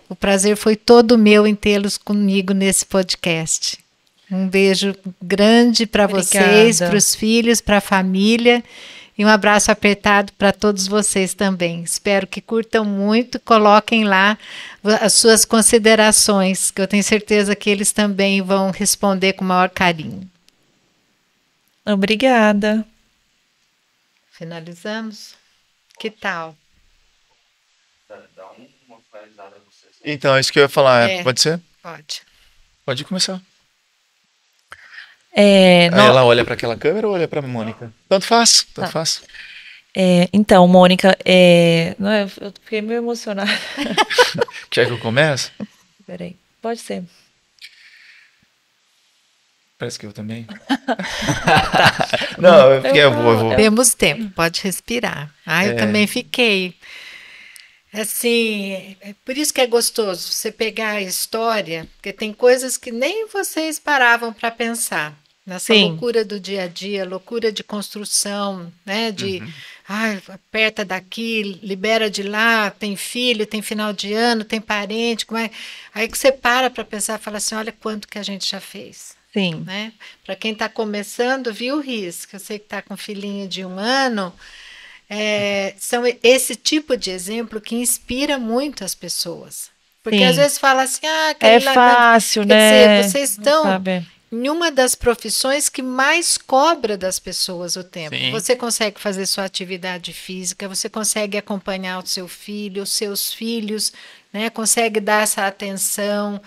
O prazer foi todo meu em tê-los comigo nesse podcast. Um beijo grande para vocês, para os filhos, para a família. E um abraço apertado para todos vocês também. Espero que curtam muito, coloquem lá as suas considerações, que eu tenho certeza que eles também vão responder com o maior carinho. Obrigada. Finalizamos? Que tal? Então, é isso que eu ia falar. Pode ser? Pode. Pode começar. Ela olha para aquela câmera ou olha para a Mônica? Tanto faz, tanto faz. Então, Mônica, eu fiquei meio emocionada. Quer que eu comece? Peraí, pode ser. Parece que eu também. Não, eu vou. Temos tempo, pode respirar. Eu também fiquei. Assim, por isso que é gostoso você pegar a história, porque tem coisas que nem vocês paravam para pensar. Nessa loucura do dia a dia, loucura de construção, né? De, aperta daqui, libera de lá, tem filho, tem final de ano, tem parente. Aí que você para pensar e fala assim, olha quanto que a gente já fez. Sim. Né? Para quem está começando, viu o risco. Eu sei que está com filhinho de 1 ano. São esse tipo de exemplo que inspira muito as pessoas. Porque às vezes fala assim, é fácil, quer né? dizer, vocês estão em uma das profissões que mais cobra das pessoas o tempo. Sim. Você consegue fazer sua atividade física, você consegue acompanhar o seu filho, os seus filhos, né? Consegue dar essa atenção,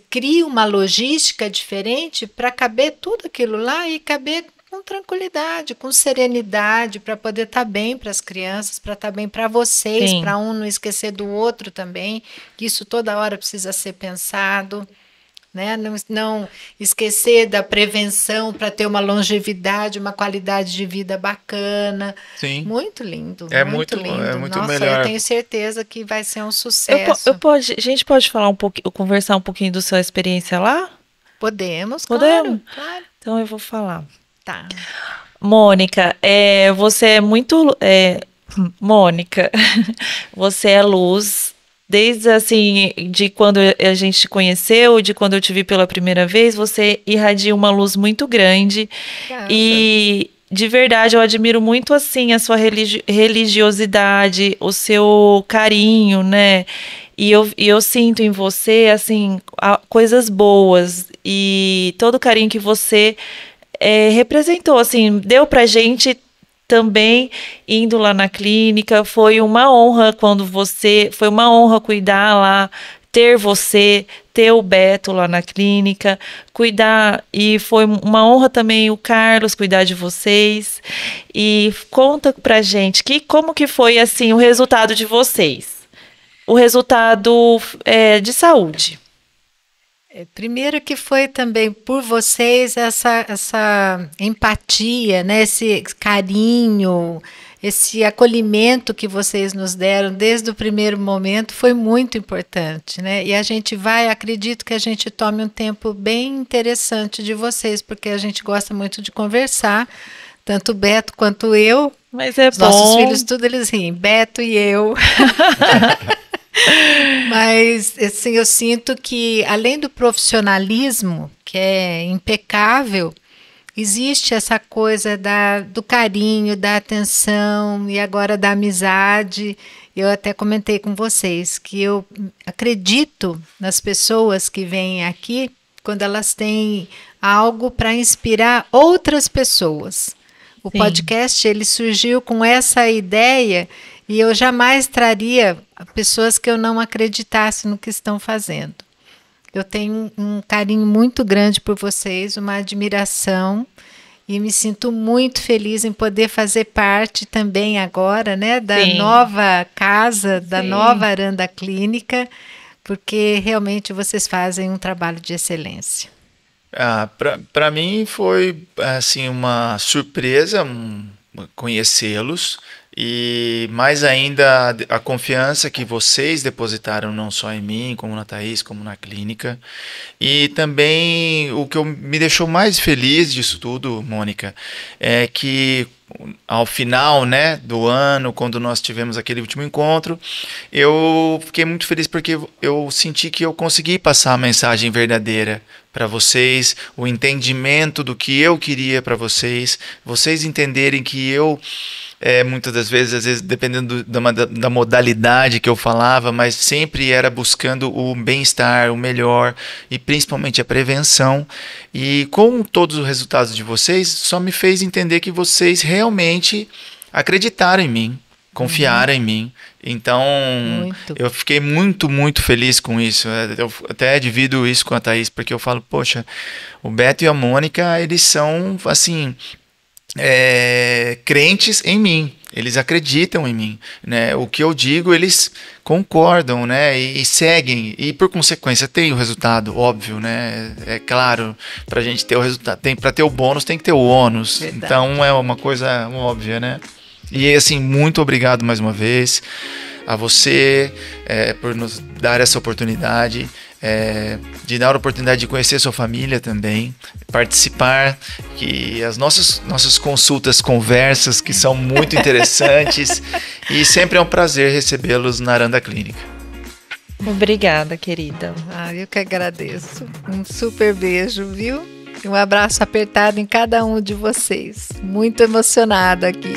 cria uma logística diferente para caber tudo aquilo lá e caber com tranquilidade, com serenidade, para poder estar bem para as crianças, para estar bem para vocês, para um não esquecer do outro também, que isso toda hora precisa ser pensado. Né? Não esquecer da prevenção para ter uma longevidade, uma qualidade de vida bacana. Sim. Muito lindo. É muito lindo. É muito Nossa, melhor. eu tenho certeza que vai ser um sucesso. A gente pode falar um pouquinho, conversar um pouquinho da sua experiência lá? Podemos? Claro. Então eu vou falar. Tá. Mônica, você é muito... Mônica, você é luz... Desde assim, de quando a gente te conheceu, de quando eu te vi pela primeira vez, você irradia uma luz muito grande. Caramba. E de verdade eu admiro muito assim a sua religiosidade, o seu carinho, né? E eu sinto em você assim coisas boas e todo o carinho que você representou, assim, deu pra gente. Também indo lá na clínica, foi uma honra foi uma honra cuidar lá, ter você, ter o Beto lá na clínica, cuidar, e foi uma honra também o Carlos cuidar de vocês. E conta pra gente como que foi assim o resultado de vocês, o resultado de saúde. Primeiro que foi também por vocês essa empatia, né? Esse carinho, esse acolhimento que vocês nos deram desde o primeiro momento foi muito importante, né? E a gente acredito que a gente tome um tempo bem interessante de vocês, porque a gente gosta muito de conversar, tanto o Beto quanto eu. Mas é Os nossos filhos, tudo eles riem, Beto e eu. Mas assim, eu sinto que além do profissionalismo, que é impecável, existe essa coisa do carinho, da atenção e agora da amizade. Eu até comentei com vocês que eu acredito nas pessoas que vêm aqui quando elas têm algo para inspirar outras pessoas. O Sim. podcast ele surgiu com essa ideia. E eu jamais traria pessoas que eu não acreditasse no que estão fazendo. Eu tenho um carinho muito grande por vocês, uma admiração, e me sinto muito feliz em poder fazer parte também agora, né, da Sim. nova casa, da Sim. nova Aranda Clínica, porque realmente vocês fazem um trabalho de excelência. Para mim foi assim uma surpresa conhecê-los. E mais ainda a confiança que vocês depositaram não só em mim, como na Thaís, como na clínica. E também o que me deixou mais feliz disso tudo, Mônica, é que ao final, né, do ano, quando nós tivemos aquele último encontro, eu fiquei muito feliz porque eu senti que eu consegui passar a mensagem verdadeira para vocês, o entendimento do que eu queria para vocês entenderem que eu muitas das vezes, às vezes dependendo da modalidade que eu falava, mas sempre era buscando o bem-estar, o melhor e principalmente a prevenção. E com todos os resultados de vocês, só me fez entender que vocês realmente acreditaram em mim, confiaram em mim. Então, eu fiquei muito, muito feliz com isso. Eu até divido isso com a Thaís, porque eu falo, poxa, o Beto e a Mônica, eles são, assim... crentes em mim, eles acreditam em mim, né? O que eu digo eles concordam, né? E seguem, e por consequência tem o resultado, óbvio, né? É claro, para a gente ter o resultado, para ter o bônus tem que ter o ônus. Verdade. Então é uma coisa óbvia, né? E assim, muito obrigado mais uma vez a você por nos dar essa oportunidade. De dar a oportunidade de conhecer sua família também, participar, que as nossas consultas, conversas, que são muito interessantes, e sempre é um prazer recebê-los na Aranda Clínica. Obrigada, querida. Eu que agradeço. Um super beijo, viu? Um abraço apertado em cada um de vocês. Muito emocionada aqui.